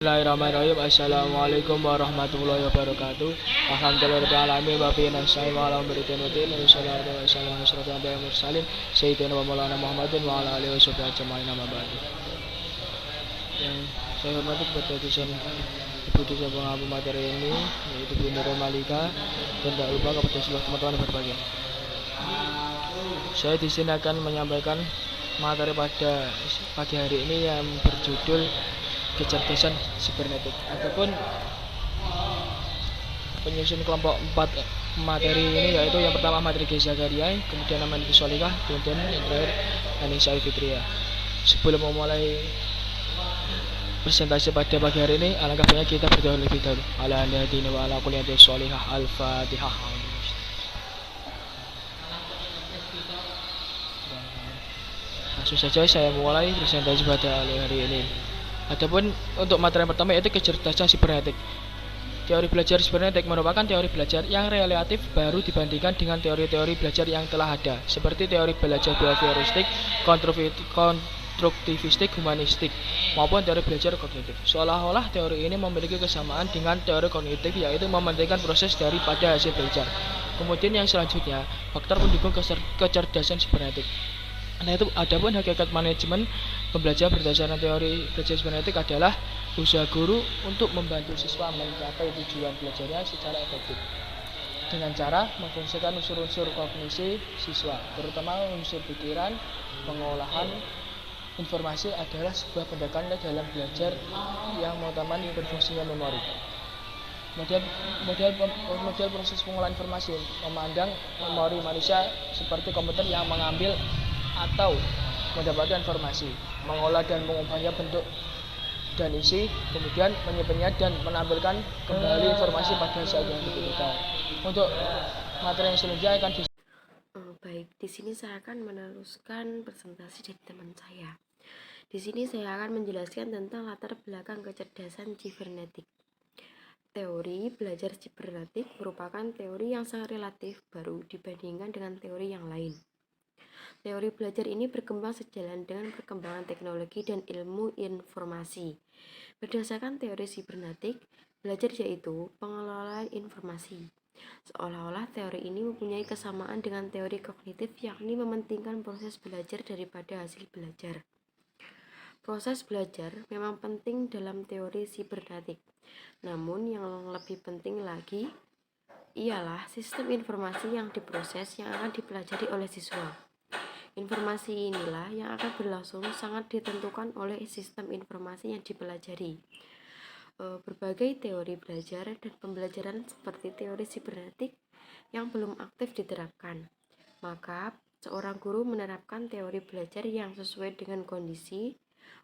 Bismillahirrahmanirrahim. Assalamualaikum warahmatullahi wabarakatuh. Alhamdulillahirabbil alamin wa bihi nasta'in wa ala umri dinil wassalatu wassalamu ala asyrofil anbiya'i wal mursalin sayyidina wa maulana Muhammadin wa ala alihi washabbihi ajmain amma ba'du. Yang saya hormati kepada dosen Ibu dosen pengampu materi ini yaitu Bu Nurul Malika, dan tak lupa kepada seluruh teman-teman berbahagia. Saya di sini akan menyampaikan materi pada pagi hari ini yang berjudul kecerdasan sibernetik. Adapun penyusun kelompok 4 materi ini yaitu yang pertama materi Geza Zakaria, kemudian Aman Solikah, kemudian yang terakhir Anissa Fitria. Sebelum memulai presentasi pada pagi hari ini, alangkah baiknya kita berdoa lebih dahulu. Ala hadina wa ala kulli sholihah. Al-Fatihah. Langsung saja saya mulai presentasi pada hari ini. Adapun untuk materi yang pertama yaitu kecerdasan sibernetik. Teori belajar sibernetik merupakan teori belajar yang relatif baru dibandingkan dengan teori-teori belajar yang telah ada, seperti teori belajar behavioristik, konstruktivistik, humanistik, maupun teori belajar kognitif. Seolah-olah teori ini memiliki kesamaan dengan teori kognitif, yaitu mementingkan proses daripada hasil belajar. Kemudian yang selanjutnya, faktor pendukung kecerdasan sibernetik. Nah, itu adapun hakikat manajemen pembelajaran berdasarkan teori belajar sibernetik adalah usaha guru untuk membantu siswa mencapai tujuan belajarnya secara efektif dengan cara memfungsikan unsur-unsur kognisi siswa, terutama unsur pikiran. Pengolahan informasi adalah sebuah pendekatan dalam belajar yang mengutamakan berfungsinya memori. Model proses pengolahan informasi memandang memori manusia seperti komputer yang mengambil atau mendapatkan informasi, mengolah dan mengubahnya bentuk dan isi, kemudian menyimpannya dan menampilkan kembali informasi pada saat yang dibutuhkan. Untuk materi yang selanjutnya akan Baik, di sini saya akan meneruskan presentasi dari teman saya. Di sini saya akan menjelaskan tentang latar belakang kecerdasan sibernetik. Teori belajar sibernetik merupakan teori yang sangat relatif baru dibandingkan dengan teori yang lain. Teori belajar ini berkembang sejalan dengan perkembangan teknologi dan ilmu informasi. Berdasarkan teori sibernetik, belajar yaitu pengelolaan informasi. Seolah-olah teori ini mempunyai kesamaan dengan teori kognitif, yakni mementingkan proses belajar daripada hasil belajar. Proses belajar memang penting dalam teori sibernetik. Namun yang lebih penting lagi ialah sistem informasi yang diproses yang akan dipelajari oleh siswa. Informasi inilah yang akan berlangsung sangat ditentukan oleh sistem informasi yang dipelajari. Berbagai teori belajar dan pembelajaran seperti teori sibernetik yang belum aktif diterapkan. Maka, seorang guru menerapkan teori belajar yang sesuai dengan kondisi,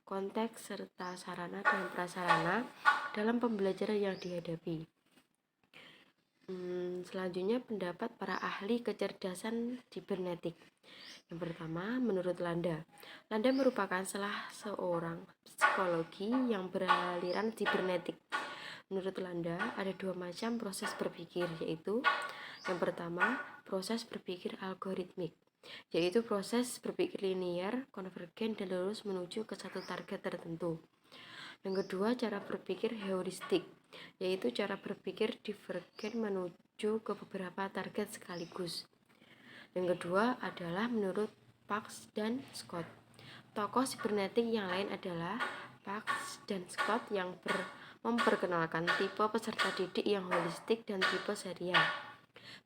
konteks, serta sarana dan prasarana dalam pembelajaran yang dihadapi. Selanjutnya pendapat para ahli kecerdasan sibernetik. Yang pertama, menurut Landa merupakan salah seorang psikologi yang beraliran sibernetik. Menurut Landa, ada dua macam proses berpikir, yaitu yang pertama, proses berpikir algoritmik, yaitu proses berpikir linear, konvergen, dan lurus menuju ke satu target tertentu. Yang kedua, cara berpikir heuristik, yaitu cara berpikir divergen menuju ke beberapa target sekaligus. Yang kedua adalah menurut Parks dan Scott. Tokoh sibernetik yang lain adalah Parks dan Scott yang memperkenalkan tipe peserta didik yang holistik dan tipe serial.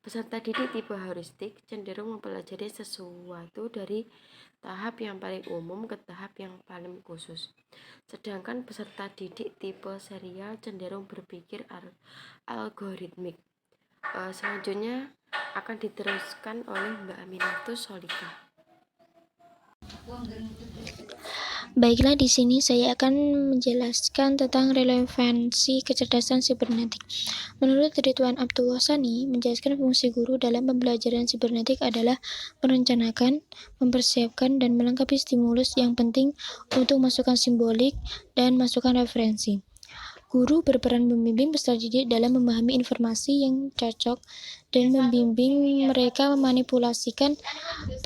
Peserta didik tipe heuristik cenderung mempelajari sesuatu dari tahap yang paling umum ke tahap yang paling khusus. Sedangkan peserta didik tipe serial cenderung berpikir algoritmik. Selanjutnya akan diteruskan oleh Mbak Aminatus Solikah. Baiklah, di sini saya akan menjelaskan tentang relevansi kecerdasan sibernetik. Menurut Ridwan Abdul Wasani, menjelaskan fungsi guru dalam pembelajaran sibernetik adalah merencanakan, mempersiapkan, dan melengkapi stimulus yang penting untuk masukan simbolik dan masukan referensi. Guru berperan membimbing peserta didik dalam memahami informasi yang cocok dan membimbing mereka memanipulasikan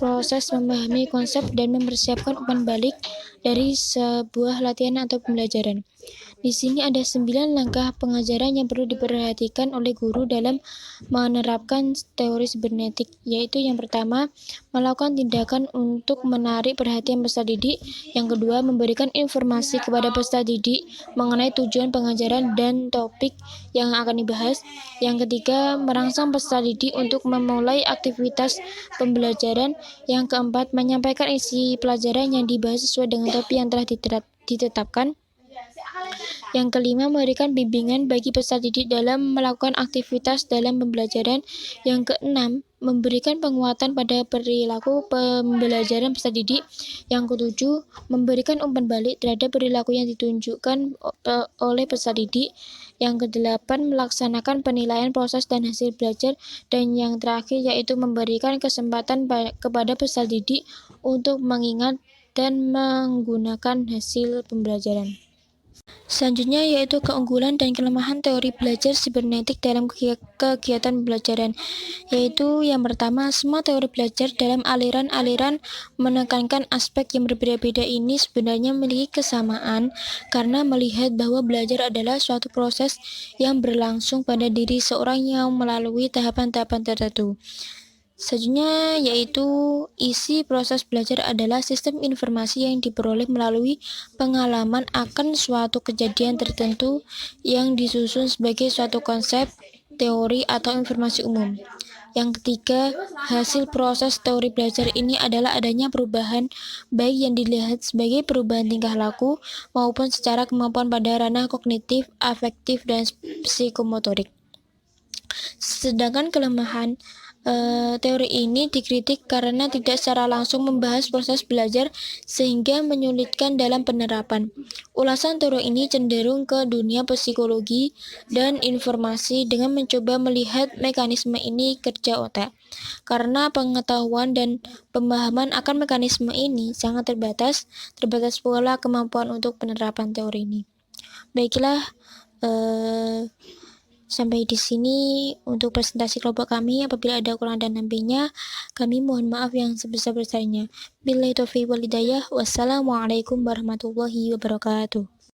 proses memahami konsep dan mempersiapkan umpan balik dari sebuah latihan atau pembelajaran. Di sini ada 9 langkah pengajaran yang perlu diperhatikan oleh guru dalam menerapkan teori sibernetik, yaitu yang pertama, melakukan tindakan untuk menarik perhatian peserta didik. Yang kedua, memberikan informasi kepada peserta didik mengenai tujuan pengajaran dan topik yang akan dibahas. Yang ketiga, merangsang peserta didik untuk memulai aktivitas pembelajaran. Yang keempat, menyampaikan isi pelajaran yang dibahas sesuai dengan topik yang telah ditetapkan. Yang kelima, memberikan bimbingan bagi peserta didik dalam melakukan aktivitas dalam pembelajaran. Yang keenam, memberikan penguatan pada perilaku pembelajaran peserta didik. Yang ketujuh, memberikan umpan balik terhadap perilaku yang ditunjukkan oleh peserta didik. Yang kedelapan, melaksanakan penilaian proses dan hasil belajar. Dan yang terakhir yaitu memberikan kesempatan kepada peserta didik untuk mengingat dan menggunakan hasil pembelajaran. Selanjutnya yaitu keunggulan dan kelemahan teori belajar sibernetik dalam kegiatan pembelajaran, yaitu yang pertama, semua teori belajar dalam aliran-aliran menekankan aspek yang berbeda-beda ini sebenarnya memiliki kesamaan karena melihat bahwa belajar adalah suatu proses yang berlangsung pada diri seorang yang melalui tahapan-tahapan tertentu. Selanjutnya yaitu isi proses belajar adalah sistem informasi yang diperoleh melalui pengalaman akan suatu kejadian tertentu yang disusun sebagai suatu konsep, teori, atau informasi umum. Yang ketiga, hasil proses teori belajar ini adalah adanya perubahan baik yang dilihat sebagai perubahan tingkah laku maupun secara kemampuan pada ranah kognitif, afektif, dan psikomotorik. Sedangkan kelemahan teori ini dikritik karena tidak secara langsung membahas proses belajar sehingga menyulitkan dalam penerapan. Ulasan teori ini cenderung ke dunia psikologi dan informasi dengan mencoba melihat mekanisme ini kerja otak. Karena pengetahuan dan pemahaman akan mekanisme ini sangat terbatas pula kemampuan untuk penerapan teori ini. Baiklah, sampai di sini untuk presentasi kelompok kami. Apabila ada kurang dan lebihnya, kami mohon maaf yang sebesar-besarnya. Billahi taufiq wal hidayah. Wassalamualaikum warahmatullahi wabarakatuh.